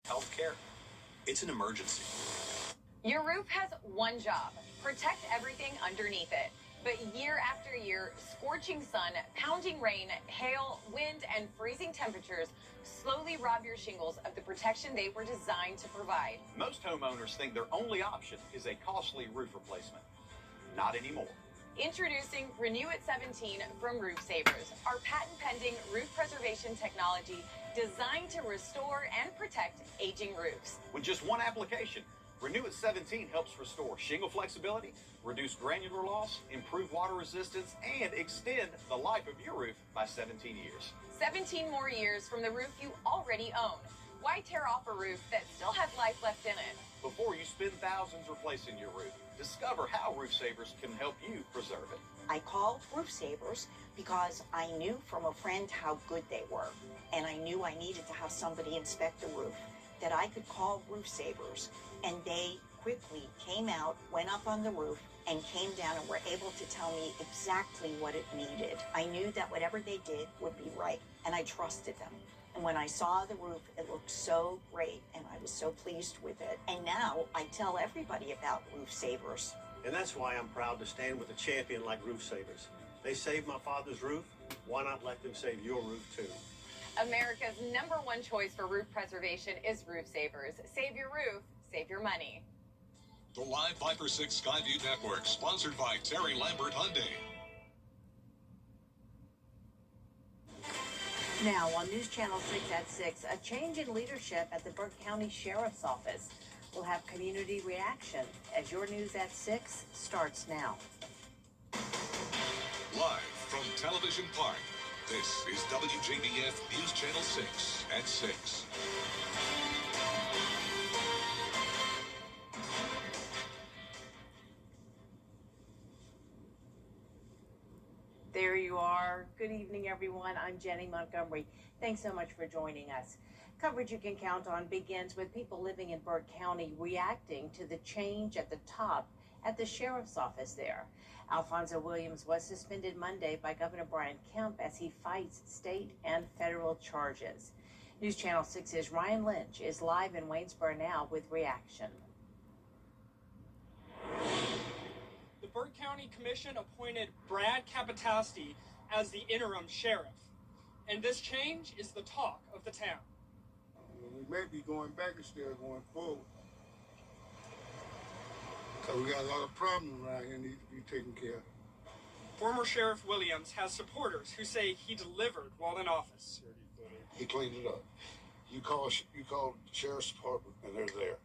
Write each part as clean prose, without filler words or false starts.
Healthcare, it's an emergency. Your roof has one job: protect everything underneath it. But year after year, scorching sun, pounding rain, hail, wind, and freezing temperatures slowly rob your shingles of the protection they were designed to provide. Most homeowners think their only option is a costly roof replacement. Not anymore. Introducing Renew at 17 from Roof Savers, our patent-pending roof preservation technology designed to restore and protect aging roofs. With just one application, Renew at 17 helps restore shingle flexibility, reduce granular loss, improve water resistance, and extend the life of your roof by 17 years. 17 more years from the roof you already own. Why tear off a roof that still has life left in it? Before you spend thousands replacing your roof, discover how Roof Savers can help you preserve it. I called Roof Savers because I knew from a friend how good they were, and I knew I needed to have somebody inspect the roof, that I could call Roof Savers, and they quickly came out, went up on the roof, and came down and were able to tell me exactly what it needed. I knew that whatever they did would be right, and I trusted them. And when I saw the roof, it looked so great, and I was so pleased with it. And now I tell everybody about Roof Savers. And that's why I'm proud to stand with a champion like Roof Savers. They saved my father's roof. Why not let them save your roof too? America's #1 choice for roof preservation is Roof Savers. Save your roof, save your money. The Live 5 for 6 Skyview Network, sponsored by Terry Lambert Hyundai. Now on News Channel 6 at 6, a change in leadership at the Burke County Sheriff's Office. We'll have community reaction as your News at 6 starts now. Live from Television Park, this is WJBF News Channel 6 at 6. There you are. Good evening, everyone. I'm Jenny Montgomery. Thanks so much for joining us. Coverage you can count on begins with people living in Burke County reacting to the change at the top at the sheriff's office there. Alfonso Williams was suspended Monday by Governor Brian Kemp as he fights state and federal charges. News Channel 6's Ryan Lynch is live in Waynesboro now with reaction. The Burke County Commission appointed Brad Capitasti as the interim sheriff, and this change is the talk of the town. We may be going back instead of going forward, because we got a lot of problems around here that need to be taken care of. Former Sheriff Williams has supporters who say he delivered while in office. He cleaned it up. You call the sheriff's department and they're there.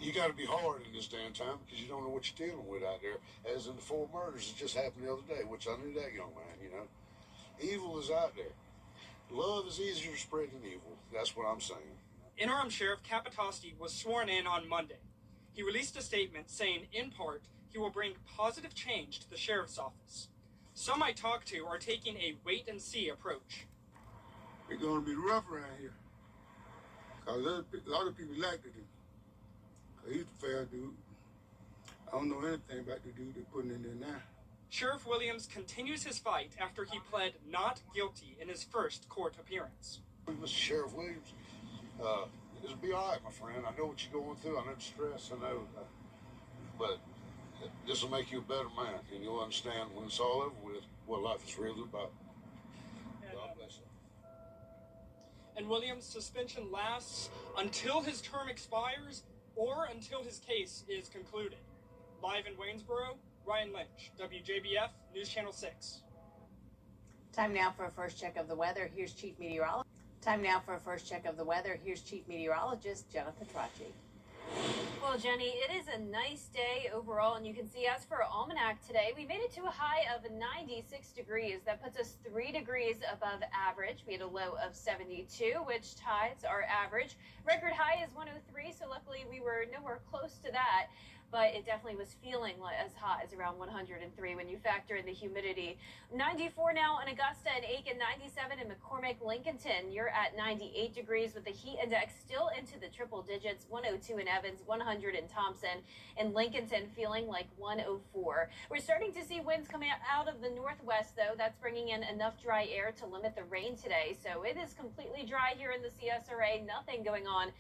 You got to be hard in this damn time because you don't know what you're dealing with out there. As in the 4 murders that just happened the other day, which I knew that young man. Evil is out there. Love is easier to spread than evil. That's what I'm saying. Interim Sheriff Capitasti was sworn in on Monday. He released a statement saying, in part, he will bring positive change to the sheriff's office. Some I talked to are taking a wait-and-see approach. It's going to be rough around here. Because a lot of people like the dude. He's a fair dude. I don't know anything about the dude they're putting in there now. Sheriff Williams continues his fight after he pled not guilty in his first court appearance. Mr. Sheriff Williams, it'll be all right, my friend. I know what you're going through. I know the stress. I know. But this will make you a better man, and you'll understand when it's all over with what life is really about. God bless you. And Williams' suspension lasts until his term expires or until his case is concluded. Live in Waynesboro, Ryan Lynch, WJBF News Channel 6. Time now for a first check of the weather. Here's Chief Meteorologist. Jennifer Tracci. Well, Jenny, it is a nice day overall, and you can see as for our almanac today, we made it to a high of 96 degrees. That puts us 3 degrees above average. We had a low of 72, which ties our average. Record high is 103, so luckily we were nowhere close to that. but it definitely was feeling as hot as around 103 when you factor in the humidity. 94 now in Augusta and Aiken, 97 in McCormick, Lincolnton. You're at 98 degrees with the heat index still into the triple digits. 102 in Evans, 100 in Thompson, and Lincolnton feeling like 104. We're starting to see winds coming out of the northwest, though. That's bringing in enough dry air to limit the rain today. So it is completely dry here in the CSRA. Nothing going on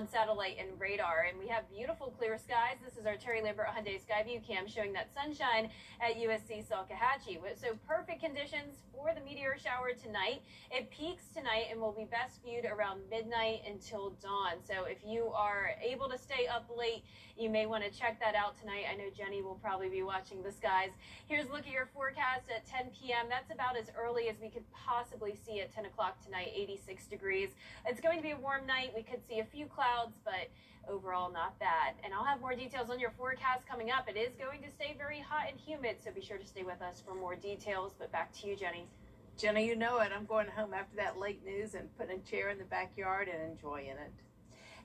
satellite and radar. And we have beautiful clear skies. This is our Terry Lambert Hyundai Skyview cam showing that sunshine at USC Salkehatchie. So perfect conditions for the meteor shower tonight. It peaks tonight and will be best viewed around midnight until dawn. So if you are able to stay up late, you may want to check that out tonight. I know Jenny will probably be watching the skies. Here's a look at your forecast at 10 p.m. That's about as early as we could possibly see at 10 o'clock tonight, 86 degrees. It's going to be a warm night. We could see a few clouds, but overall not bad. And I'll have more details on your forecast coming up. It is going to stay very hot and humid, so be sure to stay with us for more details. But back to you, Jenny. Jenny, you know it. I'm going home after that late news and putting a chair in the backyard and enjoying it.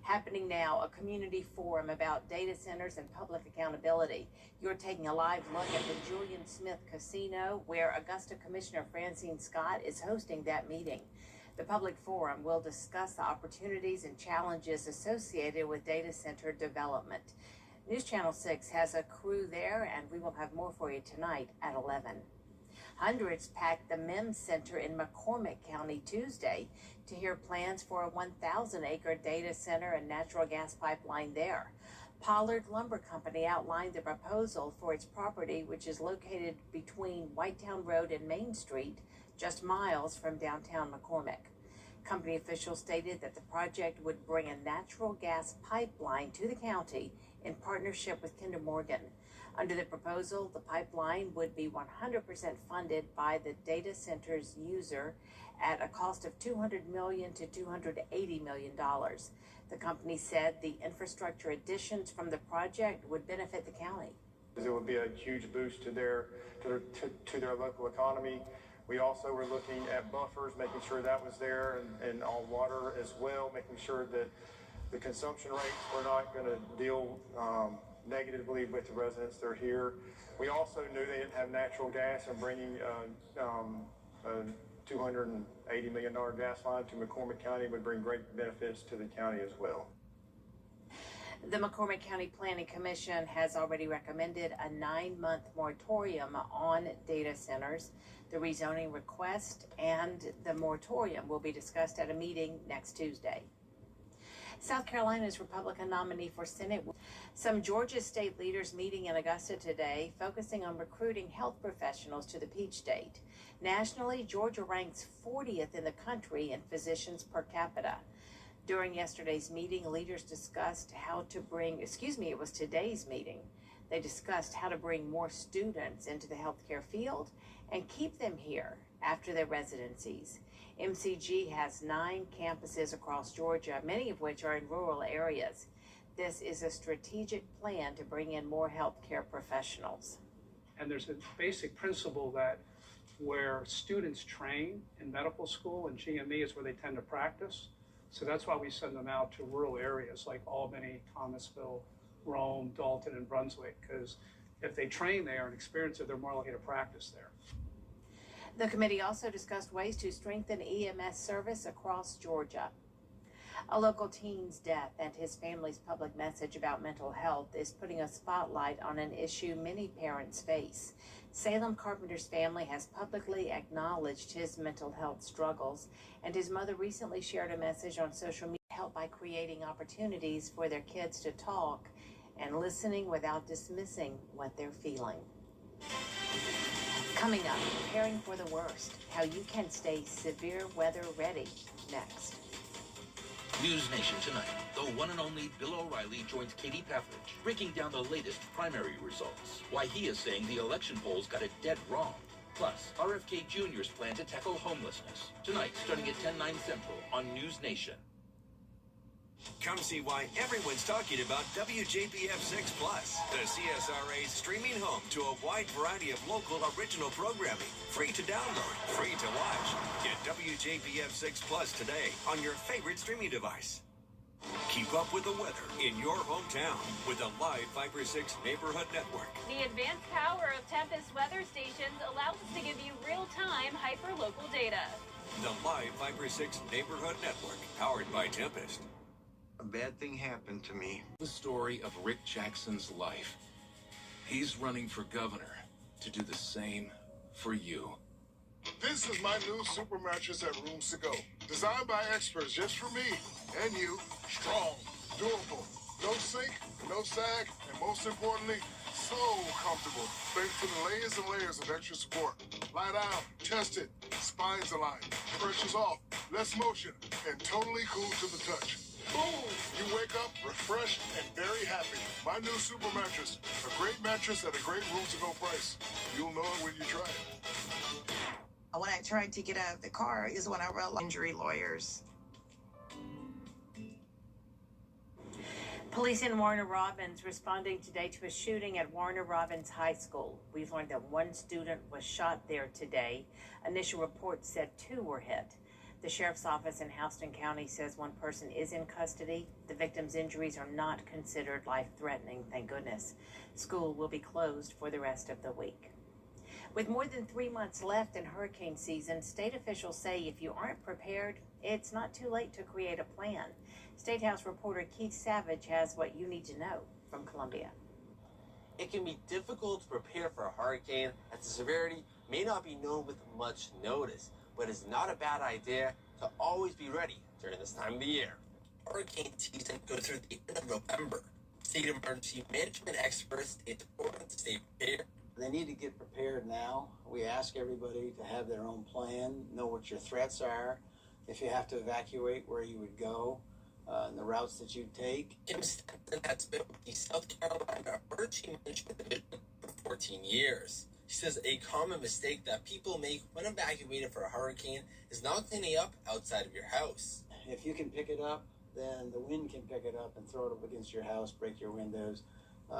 Happening now, a community forum about data centers and public accountability. You're taking a live look at the Julian Smith Casino, where Augusta Commissioner Francine Scott is hosting that meeting. The public forum will discuss the opportunities and challenges associated with data center development. News Channel 6 has a crew there, and we will have more for you tonight at 11. Hundreds packed the MEMS Center in McCormick County Tuesday to hear plans for a 1,000-acre data center and natural gas pipeline there. Pollard Lumber Company outlined the proposal for its property, which is located between Whitetown Road and Main Street, just miles from downtown McCormick. Company officials stated that the project would bring a natural gas pipeline to the county in partnership with Kinder Morgan. Under the proposal, the pipeline would be 100% funded by the data center's user at a cost of $200 million to $280 million. The company said the infrastructure additions from the project would benefit the county. It would be a huge boost to their local economy. We also were looking at buffers, making sure that was there, and all water as well, making sure that the consumption rates were not going to deal negatively with the residents that are here. We also knew they didn't have natural gas, and bringing a $280 million gas line to McCormick County would bring great benefits to the county as well. The McCormick County Planning Commission has already recommended a 9-month moratorium on data centers. The rezoning request and the moratorium will be discussed at a meeting next Tuesday. South Carolina's Republican nominee for Senate. Some Georgia state leaders meeting in Augusta today, focusing on recruiting health professionals to the Peach State. Nationally, Georgia ranks 40th in the country in physicians per capita. During yesterday's meeting, leaders discussed it was today's meeting. They discussed how to bring more students into the healthcare field and keep them here after their residencies. MCG has 9 campuses across Georgia, many of which are in rural areas. This is a strategic plan to bring in more healthcare professionals. And there's a basic principle that where students train in medical school and GME is where they tend to practice. So that's why we send them out to rural areas like Albany, Thomasville, Rome, Dalton, and Brunswick, because if they train there and experience it, they're more likely to practice there. The committee also discussed ways to strengthen EMS service across Georgia. A local teen's death and his family's public message about mental health is putting a spotlight on an issue many parents face. Salem Carpenter's family has publicly acknowledged his mental health struggles, and his mother recently shared a message on social media to help by creating opportunities for their kids to talk and listening without dismissing what they're feeling. Coming up, preparing for the worst, how you can stay severe weather ready, next. News Nation tonight, the one and only Bill O'Reilly joins Katie Pavlich, breaking down the latest primary results, why he is saying the election polls got it dead wrong. Plus, RFK Jr.'s plan to tackle homelessness. Tonight, starting at 10/9 Central on News Nation. Come see why everyone's talking about WJBF 6 Plus, the CSRA's streaming home to a wide variety of local original programming. Free to download, free to watch. Get WJBF 6 Plus today on your favorite streaming device. Keep up with the weather in your hometown with the live Viper 6 Neighborhood Network. The advanced power of Tempest weather stations allows us to give you real-time hyper-local data. The live Viper 6 Neighborhood Network, powered by Tempest. A bad thing happened to me. The story of Rick Jackson's life. He's running for governor to do the same for you. This is my new super mattress at Rooms to Go. Designed by experts just for me and you. Strong, durable, no sink, no sag, and most importantly, so comfortable. Thanks to the layers and layers of extra support. Lie down, test it, spines aligned, pressure's off, less motion, and totally cool to the touch. Boom! You wake up refreshed and very happy. My new super mattress. A great mattress at a great Rooms to Go price. You'll know it when you try it. When I tried to get out of the car is when I realized injury lawyers. Police in Warner Robins responding today to a shooting at Warner Robins High School. We've learned that one student was shot there today. Initial reports said 2 were hit. The sheriff's office in Houston County says one person is in custody. The victim's injuries are not considered life-threatening, thank goodness. School will be closed for the rest of the week. With more than 3 months left in hurricane season, state officials say if you aren't prepared, it's not too late to create a plan. State House reporter Keith Savage has what you need to know from Columbia. It can be difficult to prepare for a hurricane as the severity may not be known with much notice, but it's not a bad idea to always be ready during this time of the year. Hurricane season goes through the end of November. State emergency management experts say it's important to stay prepared. They need to get prepared now. We ask everybody to have their own plan, know what your threats are, if you have to evacuate, where you would go, and the routes that you take. Kim Stenton has been with the South Carolina Emergency Management Division for 14 years. She says a common mistake that people make when evacuating for a hurricane is not cleaning up outside of your house. If you can pick it up, then the wind can pick it up and throw it up against your house, break your windows.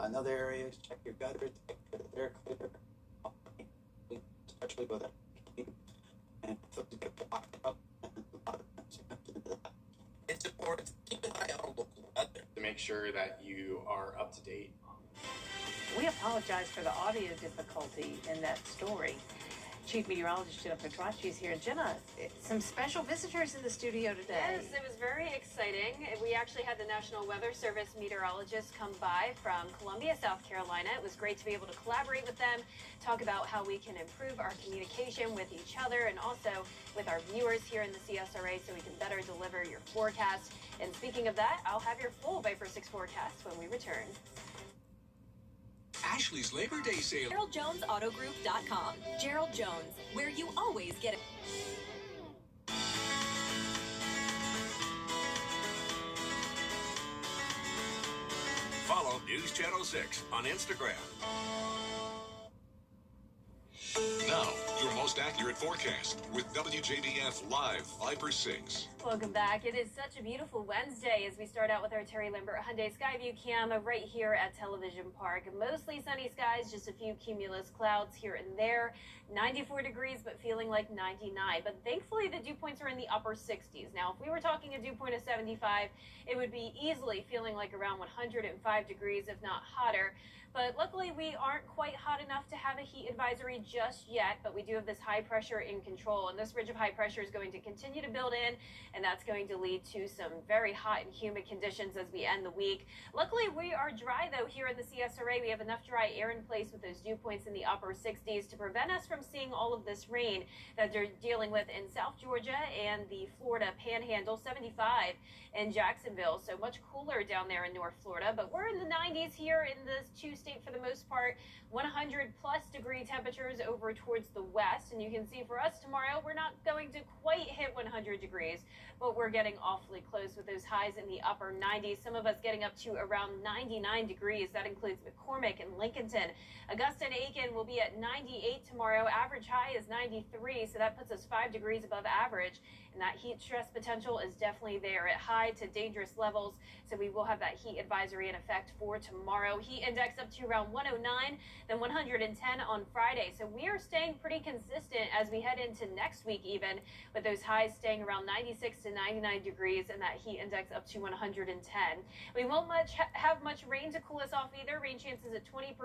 In other areas, check your gutters, check that they're clear, especially with it. And get blocked up. It's important to keep an eye on local weather to make sure that you are up to date. We apologize for the audio difficulty in that story. Chief Meteorologist Jenna Petracci is here. Jenna, some special visitors in the studio today. Yes, it was very exciting. We actually had the National Weather Service meteorologists come by from Columbia, South Carolina. It was great to be able to collaborate with them, talk about how we can improve our communication with each other and also with our viewers here in the CSRA so we can better deliver your forecast. And speaking of that, I'll have your full Viper 6 forecast when we return. Ashley's Labor Day sale. GeraldJonesAutoGroup.com. Gerald Jones, where you always get it. Follow News Channel 6 on Instagram. Now, your most accurate forecast with WJBF Live Viper 6. Welcome back. It is such a beautiful Wednesday as we start out with our Terry Lambert Hyundai Skyview Cam right here at Television Park. Mostly sunny skies, just a few cumulus clouds here and there. 94 degrees, but feeling like 99. But thankfully, the dew points are in the upper 60s. Now, if we were talking a dew point of 75, it would be easily feeling like around 105 degrees, if not hotter. But luckily, we aren't quite hot enough to have a heat advisory just yet, but we do have this high pressure in control, and this ridge of high pressure is going to continue to build in, and that's going to lead to some very hot and humid conditions as we end the week. Luckily, we are dry, though, here in the CSRA. We have enough dry air in place with those dew points in the upper 60s to prevent us from seeing all of this rain that they're dealing with in South Georgia and the Florida Panhandle. 75 in Jacksonville, so much cooler down there in North Florida, but we're in the 90s here in this two-state for the most part. 100-plus degree temperatures over towards the west, and you can see for us tomorrow, we're not going to quite hit 100 degrees, but we're getting awfully close with those highs in the upper 90s. Some of us getting up to around 99 degrees. That includes McCormick and Lincolnton. Augusta and Aiken will be at 98 tomorrow. Average high is 93, so that puts us 5 degrees above average. And that heat stress potential is definitely there at high to dangerous levels. So we will have that heat advisory in effect for tomorrow. Heat index up to around 109, then 110 on Friday. So we are staying pretty consistent consistent as we head into next week, even with those highs staying around 96 to 99 degrees and that heat index up to 110. We won't have much rain to cool us off either. Rain chances at 20%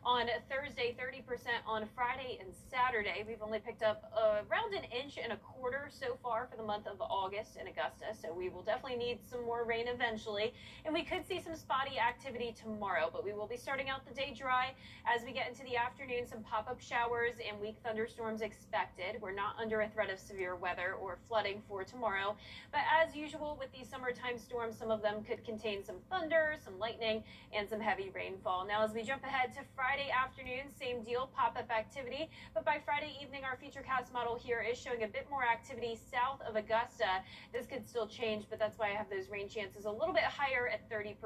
on Thursday, 30% on Friday and Saturday. We've only picked up around 1.25 inches so far for the month of August in Augusta, so we will definitely need some more rain eventually, and we could see some spotty activity tomorrow, but we will be starting out the day dry. As we get into the afternoon, some pop-up showers and weak thunderstorms expected. We're not under a threat of severe weather or flooding for tomorrow, but as usual with these summertime storms, some of them could contain some thunder, some lightning, and some heavy rainfall. Now, as we jump ahead to Friday afternoon, same deal, pop-up activity, but by Friday evening, our Futurecast model here is showing a bit more activity south of Augusta. This could still change, but that's why I have those rain chances a little bit higher at 30%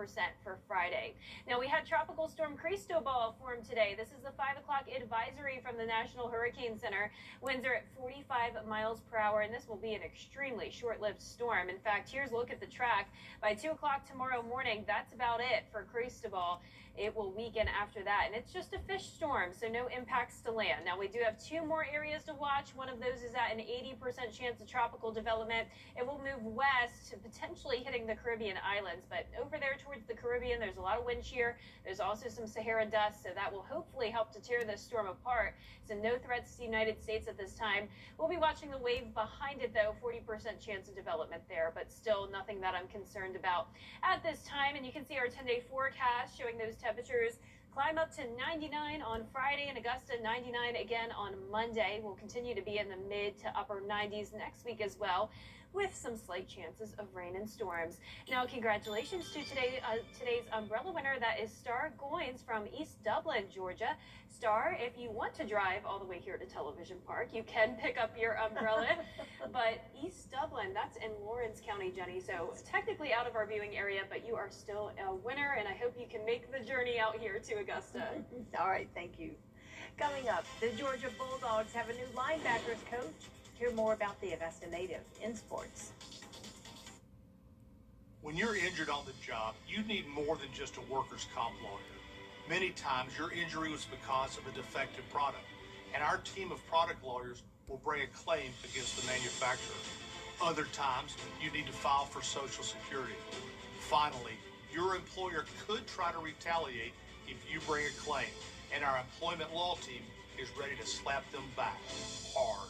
for Friday. Now, we had Tropical Storm Cristobal form today. This is the 5 o'clock advisory from the National Hurricane Center. Winds are at 45 miles per hour, and this will be an extremely short-lived storm. In fact, here's a look at the track. By 2 o'clock tomorrow morning, that's about it for Cristobal. It will weaken after that, and it's just a fish storm, so no impacts to land. Now, we do have 2 more areas to watch. One of those is at an 80% chance of tropical development. It will move west, potentially hitting the Caribbean islands, but over there towards the Caribbean, there's a lot of wind shear. There's also some Sahara dust, so that will hopefully help to tear this storm apart. So no threats to the United States at this time. We'll be watching the wave behind it, though, 40% chance of development there, but still nothing that I'm concerned about at this time. And you can see our 10-day forecast showing those temperatures climb up to 99 on Friday in Augusta, 99 again on Monday. We'll continue to be in the mid to upper 90s next week as well, with some slight chances of rain and storms. Now, congratulations to today's umbrella winner. That is Star Goins from East Dublin, Georgia. Star, if you want to drive all the way here to Television Park, you can pick up your umbrella. But East Dublin, that's in Lawrence County, Jenny, so technically out of our viewing area, but you are still a winner, and I hope you can make the journey out here to Augusta. All right, thank you. Coming up, the Georgia Bulldogs have a new linebackers coach. Hear more about the Augusta native in sports. When you're injured on the job, you need more than just a workers' comp lawyer. Many times your injury was because of a defective product, and our team of product lawyers will bring a claim against the manufacturer. Other times, you need to file for Social Security. Finally, your employer could try to retaliate if you bring a claim, and our employment law team is ready to slap them back hard.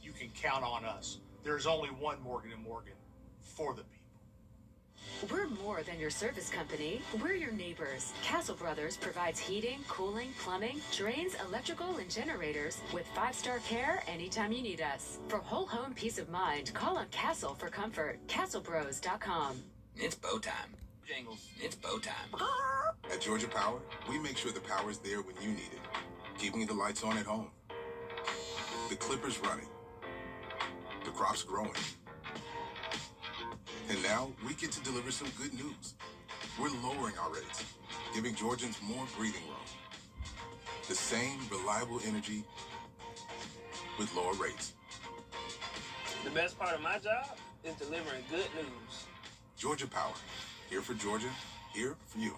You can count on us. There's only one Morgan & Morgan for the people. We're more than your service company. We're your neighbors. Castle Brothers provides heating, cooling, plumbing, drains, electrical, and generators with 5-star care anytime you need us. For whole home peace of mind, call on Castle for comfort. CastleBros.com. It's bow time. Jingles, it's bow time. At Georgia Power, we make sure the power's there when you need it, keeping the lights on at home, the clippers running, the crops growing. And now we get to deliver some good news. We're lowering our rates, giving Georgians more breathing room. The same reliable energy with lower rates. The best part of my job is delivering good news. Georgia Power, here for Georgia, here for you.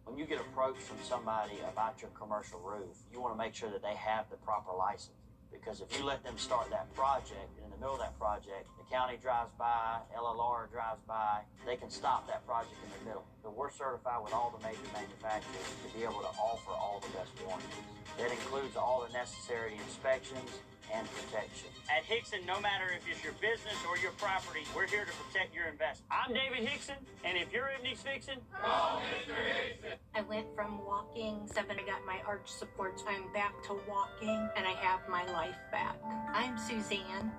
When you get approached from somebody about your commercial roof, you want to make sure that they have the proper license. Because if you let them start that project, and in the middle of that project, the county drives by, LLR drives by, they can stop that project in the middle. So we're certified with all the major manufacturers to be able to offer all the best warranties. That includes all the necessary inspections and protection. At Hickson, no matter if it's your business or your property, we're here to protect your investment. I'm David Hickson, and if your evening's fixing, call Mr. Hickson. I went from walking 7, I got my arch supports. I'm back to walking, and I have my life back. I'm Suzanne,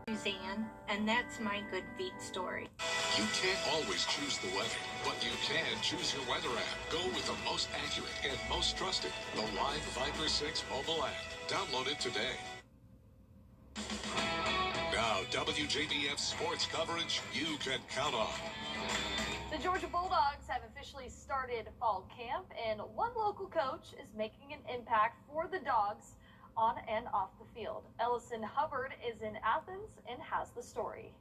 and that's my Good Feet story. You can't always choose the weather, but you can choose your weather app. Go with the most accurate and most trusted, the Live Viper 6 mobile app. Download it today. Now, WJBF sports coverage you can count on. The Georgia Bulldogs have officially started fall camp, and one local coach is making an impact for the Dogs on and off the field. Ellison Hubbard is in Athens and has the story.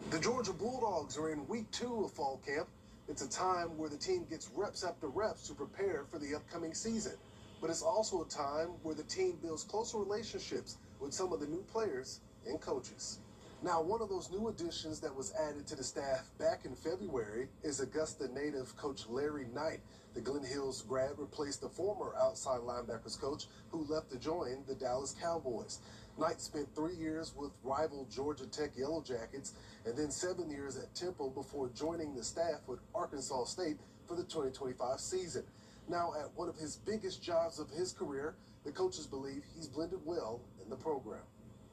The Georgia Bulldogs are in week 2 of fall camp. It's a time where the team gets reps after reps to prepare for the upcoming season. But it's also a time where the team builds closer relationships with some of the new players and coaches. Now, one of those new additions that was added to the staff back in February is Augusta native coach Larry Knight. The Glen Hills grad replaced the former outside linebackers coach who left to join the Dallas Cowboys. Knight spent 3 years with rival Georgia Tech Yellow Jackets and then 7 years at Temple before joining the staff with Arkansas State for the 2025 season. Now, at one of his biggest jobs of his career, the coaches believe he's blended well in the program.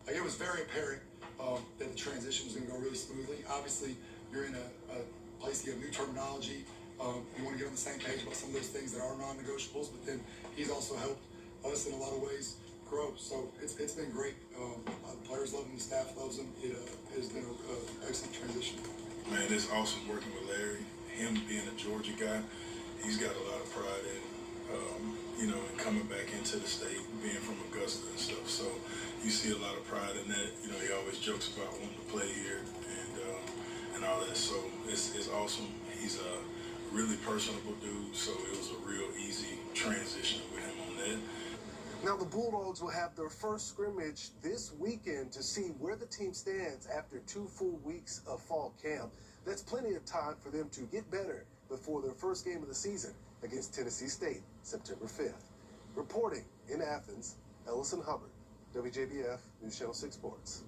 It was very apparent that the transition was going to go really smoothly. Obviously, you're in a place, you have new terminology. You want to get on the same page about some of those things that are non-negotiables, but then he's also helped us in a lot of ways grow. So it's been great. The players love him, the staff loves him. It has been an excellent transition. Man, it's awesome working with Larry. Him being a Georgia guy, he's got a lot of pride in, and coming back into the state, being from Augusta and stuff. So you see a lot of pride in that. He always jokes about wanting to play here and all that. So it's awesome. He's a really personable dude, so it was a real easy transition with him on that. Now, the Bulldogs will have their first scrimmage this weekend to see where the team stands after 2 full weeks of fall camp. That's plenty of time for them to get better before their first game of the season against Tennessee State, September 5th. Reporting in Athens, Ellison Hubbard, WJBF News Channel 6 Sports.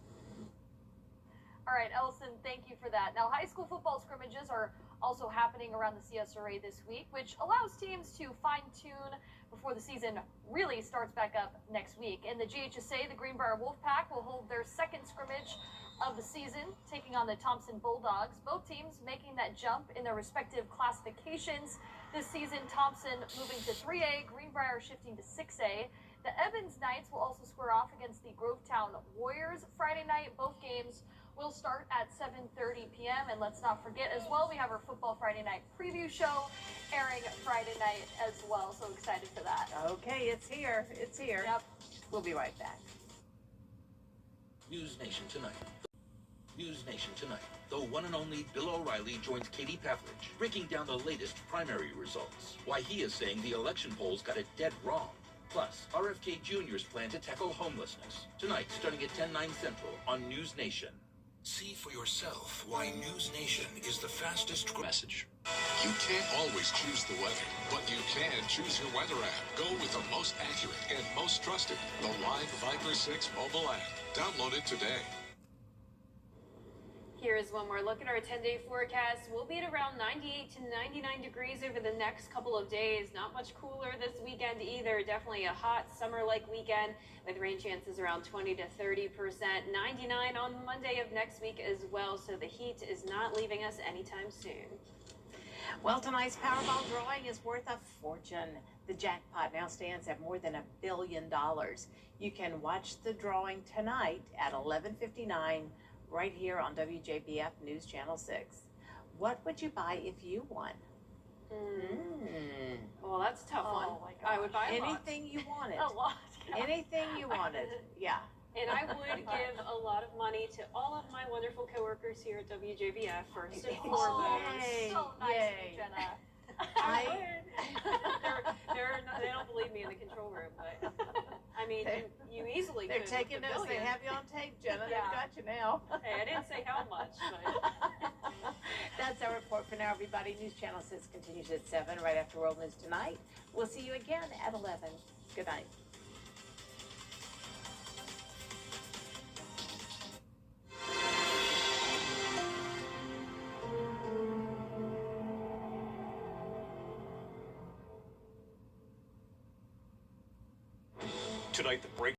All right, Ellison, thank you for that. Now, high school football scrimmages are also happening around the CSRA this week, which allows teams to fine-tune before the season really starts back up next week. In the GHSA, the Greenbrier Wolfpack will hold their second scrimmage of the season, taking on the Thompson Bulldogs. Both teams making that jump in their respective classifications this season. Thompson moving to 3A, Greenbrier shifting to 6A. The Evans Knights will also square off against the Grovetown Warriors Friday night. Both games will start at 7:30 p.m. And let's not forget as well, we have our Football Friday Night preview show airing Friday night as well. So excited for that. Okay, it's here. It's here. Yep. We'll be right back. News Nation tonight. News Nation tonight. The one and only Bill O'Reilly joins Katie Pavlich, breaking down the latest primary results. Why he is saying the election polls got it dead wrong. Plus, RFK Jr.'s plan to tackle homelessness. Tonight, starting at 10/9 Central on News Nation. See for yourself why News Nation is the fastest message. You can't always choose the weather, but you can choose your weather app. Go with the most accurate and most trusted, the Live Viper 6 mobile app. Download it today. Here is one more look at our 10-day forecast. We'll be at around 98 to 99 degrees over the next couple of days. Not much cooler this weekend either. Definitely a hot summer-like weekend with rain chances around 20 to 30%. 99 on Monday of next week as well. So the heat is not leaving us anytime soon. Well, tonight's Powerball drawing is worth a fortune. The jackpot now stands at more than $1 billion. You can watch the drawing tonight at 11:59 right here on WJBF News Channel 6. What would you buy if you won? Well, that's a tough one. My I would buy anything you wanted. A lot. Yeah. Anything you wanted. Yeah. And I would give a lot of money to all of my wonderful coworkers here at WJBF first and foremost. Yay. So nice, Yay. Jenna. I would. They don't believe me in the control room, but I mean, you easily They're could taking with us. $1 They billion. have you on tape, Jenna. Yeah. They've got you now. Hey, I didn't say how much, but That's our report for now, everybody. News Channel 6 continues at 7 right after World News Tonight. We'll see you again at 11. Good night. Tonight, the break.